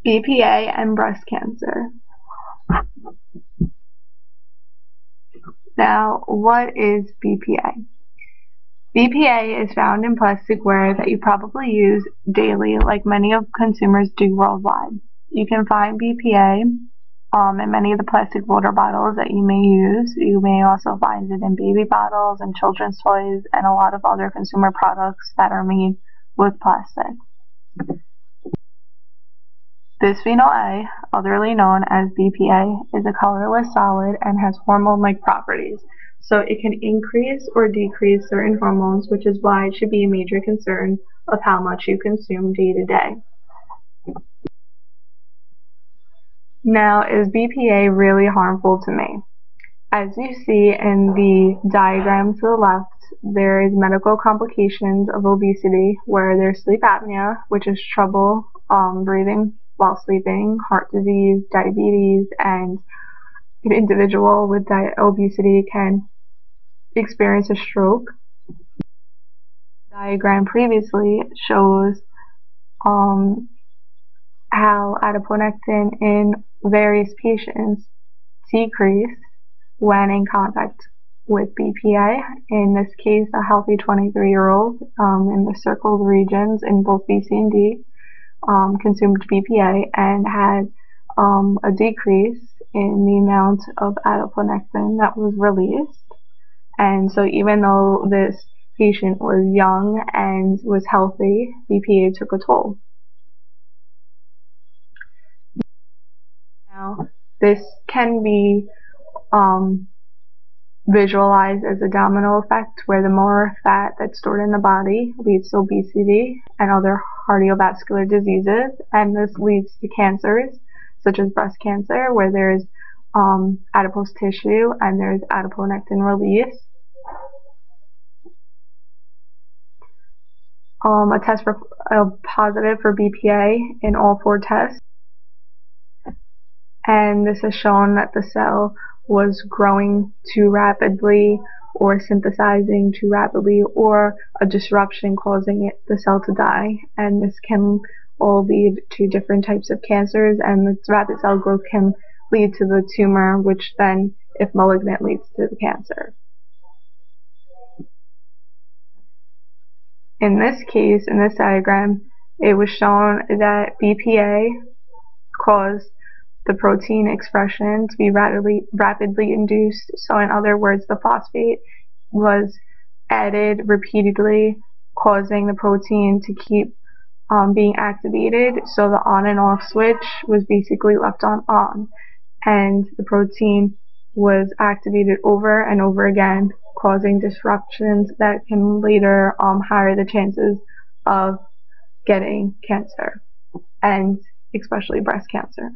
BPA and breast cancer. Now, what is BPA? BPA is found in plasticware that you probably use daily, like many of consumers do worldwide. You can find BPA in many of the plastic water bottles that you may use. You may also find it in baby bottles and children's toys and a lot of other consumer products that are made with plastic. Bisphenol A, otherly known as BPA, is a colorless solid and has hormone-like properties, so it can increase or decrease certain hormones, which is why it should be a major concern of how much you consume day to day. Now, is BPA really harmful to me? As you see in the diagram to the left, there is medical complications of obesity where there's sleep apnea, which is trouble breathing while sleeping, heart disease, diabetes, and an individual with obesity can experience a stroke. The diagram previously shows how adiponectin in various patients decreased when in contact with BPA. In this case, a healthy 23-year-old in the circled regions in both B, C, and D consumed BPA and had a decrease in the amount of adiponectin that was released. And so even though this patient was young and was healthy, BPA took a toll. Now, this can be visualized as a domino effect where the more fat that's stored in the body leads to obesity and other cardiovascular diseases, and this leads to cancers such as breast cancer where there's adipose tissue and there's adiponectin release. A test for positive for BPA in all 4 tests, and this has shown that the cell was growing too rapidly or synthesizing too rapidly or a disruption causing the cell to die, and this can all lead to different types of cancers, and the rapid cell growth can lead to the tumor, which then, if malignant, leads to the cancer. In this case, in this diagram, it was shown that BPA caused the protein expression to be rapidly induced. So in other words, the phosphate was added repeatedly, causing the protein to keep being activated. So the on and off switch was basically left on, and the protein was activated over and over again, causing disruptions that can later higher the chances of getting cancer, and especially breast cancer.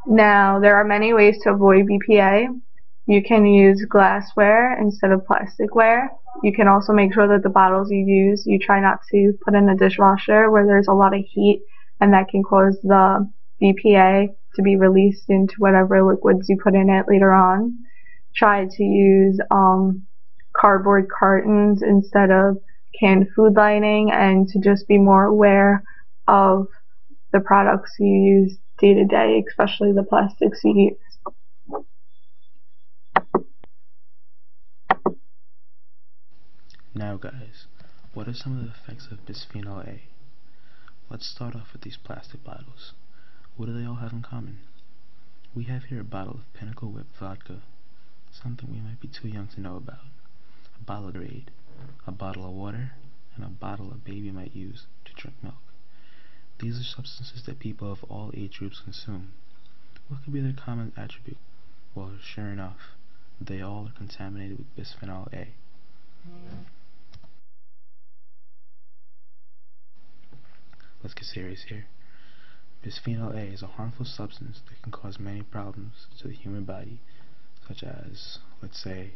Now, there are many ways to avoid BPA. You can use glassware instead of plasticware. You can also make sure that the bottles you use, you try not to put in a dishwasher where there's a lot of heat and that can cause the BPA to be released into whatever liquids you put in it later on. Try to use cardboard cartons instead of canned food lining, and to just be more aware of the products you use day to day, especially the plastics you use. Now guys, what are some of the effects of bisphenol A? Let's start off with these plastic bottles. What do they all have in common? We have here a bottle of Pinnacle Whip vodka, something we might be too young to know about, a bottle of Gatorade, a bottle of water, and a bottle a baby might use to drink milk. These are substances that people of all age groups consume. What could be their common attribute? Well, sure enough, they all are contaminated with bisphenol A. Let's get serious here. Bisphenol A is a harmful substance that can cause many problems to the human body, such as, let's say,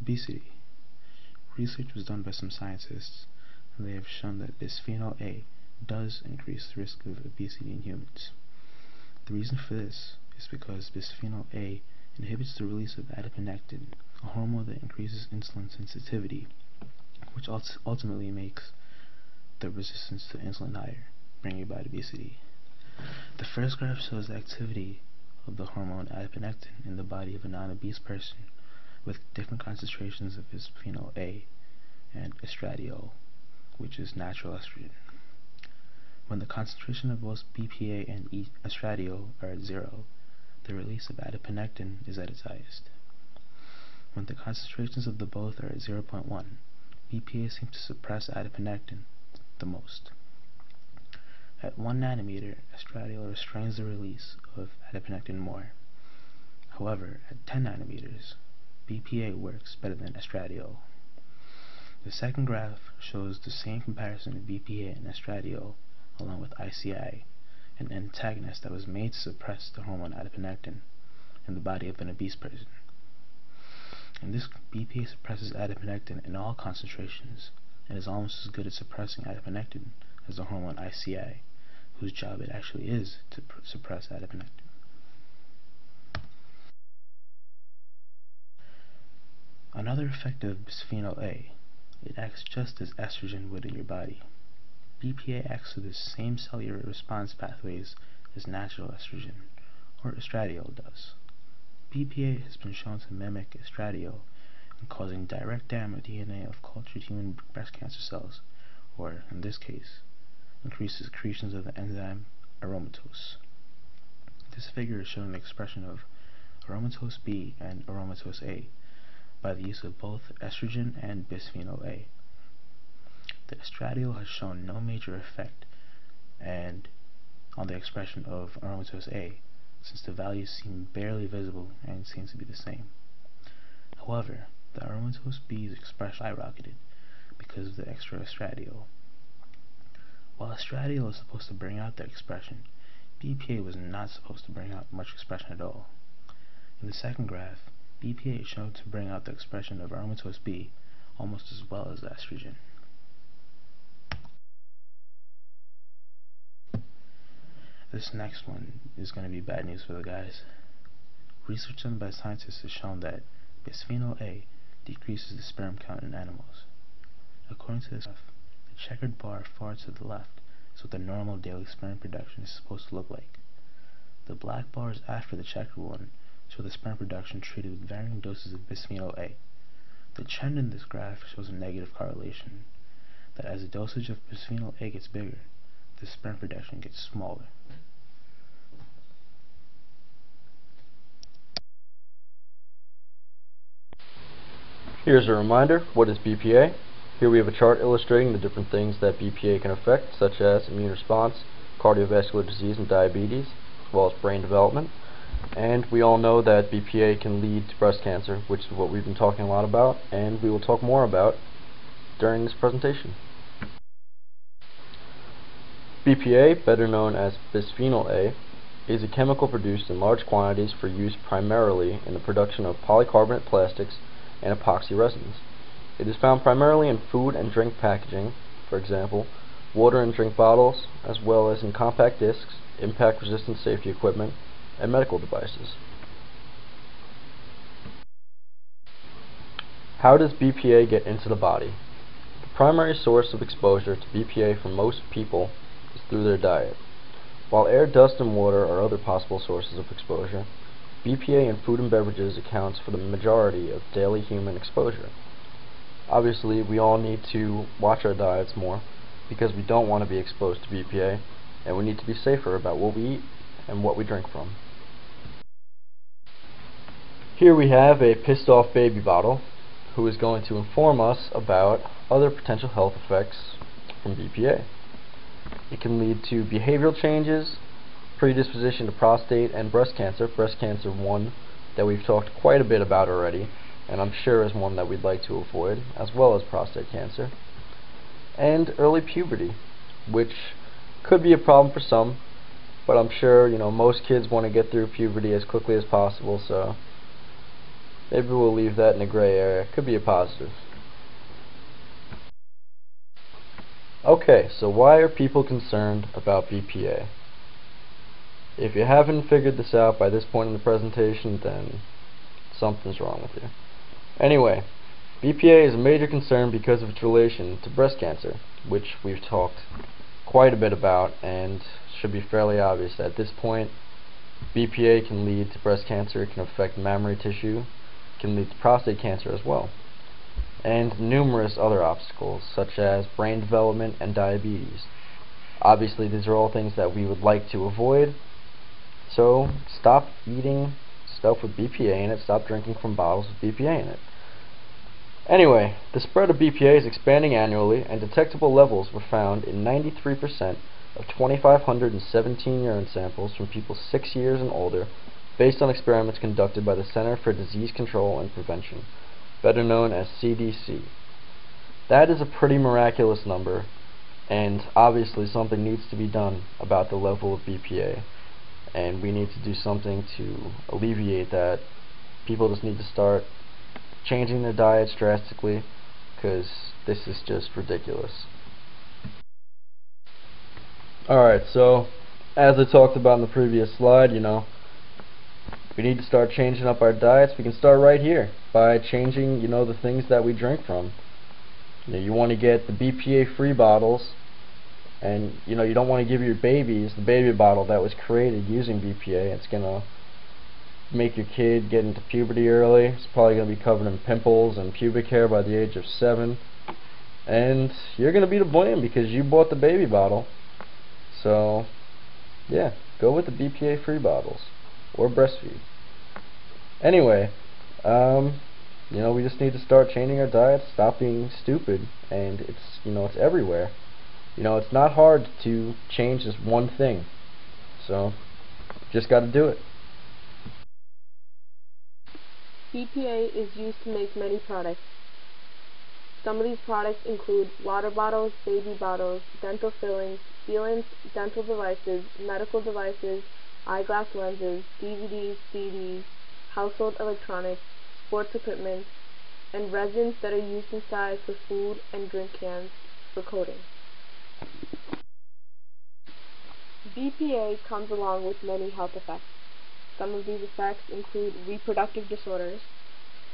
obesity. Research was done by some scientists, and they have shown that bisphenol A does increase the risk of obesity in humans. The reason for this is because bisphenol A inhibits the release of adiponectin, a hormone that increases insulin sensitivity, which ultimately makes the resistance to insulin higher, bringing about obesity. The first graph shows the activity of the hormone adiponectin in the body of a non-obese person with different concentrations of bisphenol A and estradiol, which is natural estrogen. When the concentration of both BPA and estradiol are at 0, the release of adiponectin is at its highest. When the concentrations of the both are at 0.1, BPA seems to suppress adiponectin the most. At 1 nanometer, estradiol restrains the release of adiponectin more. However, at 10 nanometers, BPA works better than estradiol. The second graph shows the same comparison of BPA and estradiol along with ICI, an antagonist that was made to suppress the hormone adiponectin in the body of an obese person. And this BPA suppresses adiponectin in all concentrations and is almost as good at suppressing adiponectin as the hormone ICI, whose job it actually is to suppress adiponectin. Another effect of bisphenol A, it acts just as estrogen would in your body. BPA acts through the same cellular response pathways as natural estrogen, or estradiol does. BPA has been shown to mimic estradiol in causing direct damage to DNA of cultured human breast cancer cells, or, in this case, increases secretions of the enzyme aromatase. This figure is showing the expression of aromatase B and aromatase A by the use of both estrogen and bisphenol A. The estradiol has shown no major effect on the expression of aromatase A, since the values seem barely visible and seem to be the same. However, the aromatase B's expression skyrocketed because of the extra estradiol. While estradiol is supposed to bring out the expression, BPA was not supposed to bring out much expression at all. In the second graph, BPA is shown to bring out the expression of aromatase B almost as well as the estrogen. This next one is going to be bad news for the guys. Research done by scientists has shown that bisphenol A decreases the sperm count in animals. According to this graph, the checkered bar far to the left is what the normal daily sperm production is supposed to look like. The black bars after the checkered one show the sperm production treated with varying doses of bisphenol A. The trend in this graph shows a negative correlation, that as the dosage of bisphenol A gets bigger, the sperm production gets smaller. Here's a reminder, what is BPA? Here we have a chart illustrating the different things that BPA can affect, such as immune response, cardiovascular disease and diabetes, as well as brain development. And we all know that BPA can lead to breast cancer, which is what we've been talking a lot about, and we will talk more about during this presentation. BPA, better known as bisphenol A, is a chemical produced in large quantities for use primarily in the production of polycarbonate plastics and epoxy resins. It is found primarily in food and drink packaging, for example, water and drink bottles, as well as in compact discs, impact-resistant safety equipment, and medical devices. How does BPA get into the body? The primary source of exposure to BPA for most people is through their diet. While air, dust, and water are other possible sources of exposure, BPA in food and beverages accounts for the majority of daily human exposure. Obviously, we all need to watch our diets more because we don't want to be exposed to BPA, and we need to be safer about what we eat and what we drink from. Here we have a pissed off baby bottle who is going to inform us about other potential health effects from BPA. It can lead to behavioral changes, predisposition to prostate and breast cancer, one that we've talked quite a bit about already, and I'm sure is one that we'd like to avoid, as well as prostate cancer, and early puberty, which could be a problem for some, but I'm sure most kids want to get through puberty as quickly as possible, so maybe we'll leave that in a gray area. Could be a positive. Okay, so why are people concerned about BPA? If you haven't figured this out by this point in the presentation, then something's wrong with you. Anyway, BPA is a major concern because of its relation to breast cancer, which we've talked quite a bit about and should be fairly obvious at this point. BPA can lead to breast cancer, it can affect mammary tissue, it can lead to prostate cancer as well, and numerous other obstacles such as brain development and diabetes. Obviously these are all things that we would like to avoid, so stop eating stuff with BPA in it, stop drinking from bottles with BPA in it. Anyway, the spread of BPA is expanding annually, and detectable levels were found in 93% of 2,517 urine samples from people 6 years and older, based on experiments conducted by the Center for Disease Control and Prevention, better known as CDC. That is a pretty miraculous number, and obviously something needs to be done about the level of BPA, and we need to do something to alleviate that. People just need to start changing their diets drastically, because this is just ridiculous. Alright, so as I talked about in the previous slide, we need to start changing up our diets. We can start right here by changing, the things that we drink from. You want to get the BPA free bottles, and you don't want to give your babies the baby bottle that was created using BPA. It's gonna make your kid get into puberty early. It's probably gonna be covered in pimples and pubic hair by the age of 7, and you're gonna be to blame because you bought the baby bottle. So yeah, go with the BPA free bottles or breastfeed. Anyway, we just need to start changing our diets, stop being stupid, and it's everywhere. It's not hard to change this one thing, so just got to do it. BPA is used to make many products. Some of these products include water bottles, baby bottles, dental fillings, sealants, dental devices, medical devices, eyeglass lenses, DVDs, CDs, household electronics, sports equipment, and resins that are used inside for food and drink cans for coating. BPA comes along with many health effects. Some of these effects include reproductive disorders,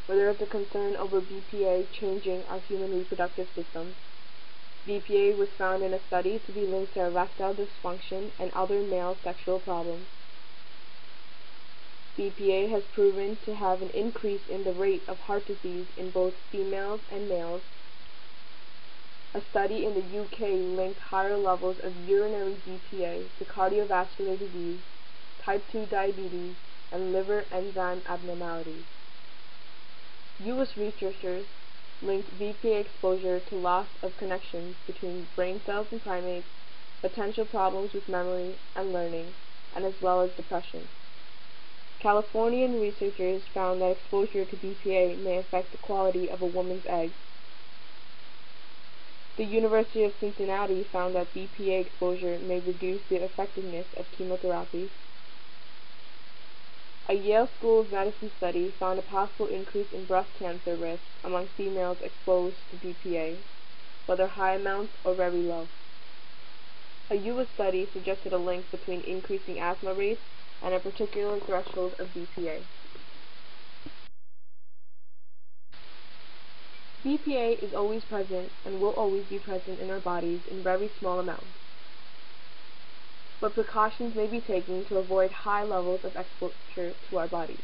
where there is a concern over BPA changing our human reproductive system. BPA was found in a study to be linked to erectile dysfunction and other male sexual problems. BPA has proven to have an increase in the rate of heart disease in both females and males. A study in the UK linked higher levels of urinary BPA to cardiovascular disease, type 2 diabetes, and liver enzyme abnormalities. US researchers linked BPA exposure to loss of connections between brain cells in primates, potential problems with memory and learning, and as well as depression. Californian researchers found that exposure to BPA may affect the quality of a woman's eggs. The University of Cincinnati found that BPA exposure may reduce the effectiveness of chemotherapy. A Yale School of Medicine study found a possible increase in breast cancer risk among females exposed to BPA, whether high amounts or very low. A US study suggested a link between increasing asthma rates and a particular threshold of BPA. BPA is always present and will always be present in our bodies in very small amounts, but precautions may be taken to avoid high levels of exposure to our bodies.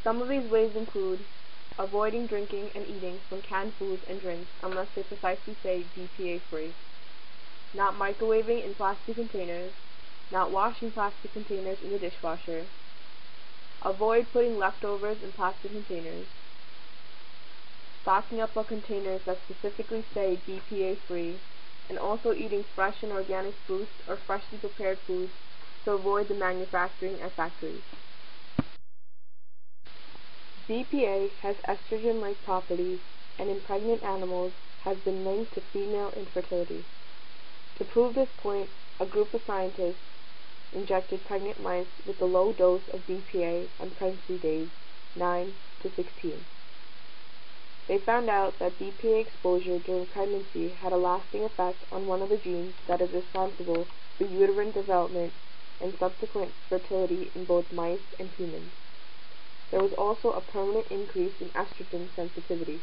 Some of these ways include avoiding drinking and eating from canned foods and drinks unless they precisely say BPA free, not microwaving in plastic containers, not washing plastic containers in the dishwasher, avoid putting leftovers in plastic containers, stocking up on containers that specifically say BPA free, and also eating fresh and organic fruits or freshly prepared foods to avoid the manufacturing at factories. BPA has estrogen-like properties and in pregnant animals has been linked to female infertility. To prove this point, a group of scientists injected pregnant mice with a low dose of BPA on pregnancy days 9 to 16. They found out that BPA exposure during pregnancy had a lasting effect on one of the genes that is responsible for uterine development and subsequent fertility in both mice and humans. There was also a permanent increase in estrogen sensitivity.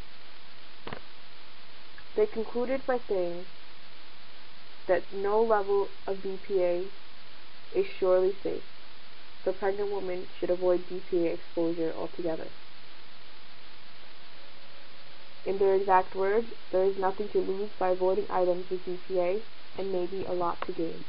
They concluded by saying that no level of BPA is surely safe. The pregnant woman should avoid BPA exposure altogether. In their exact words, there is nothing to lose by avoiding items with BPA and maybe a lot to gain.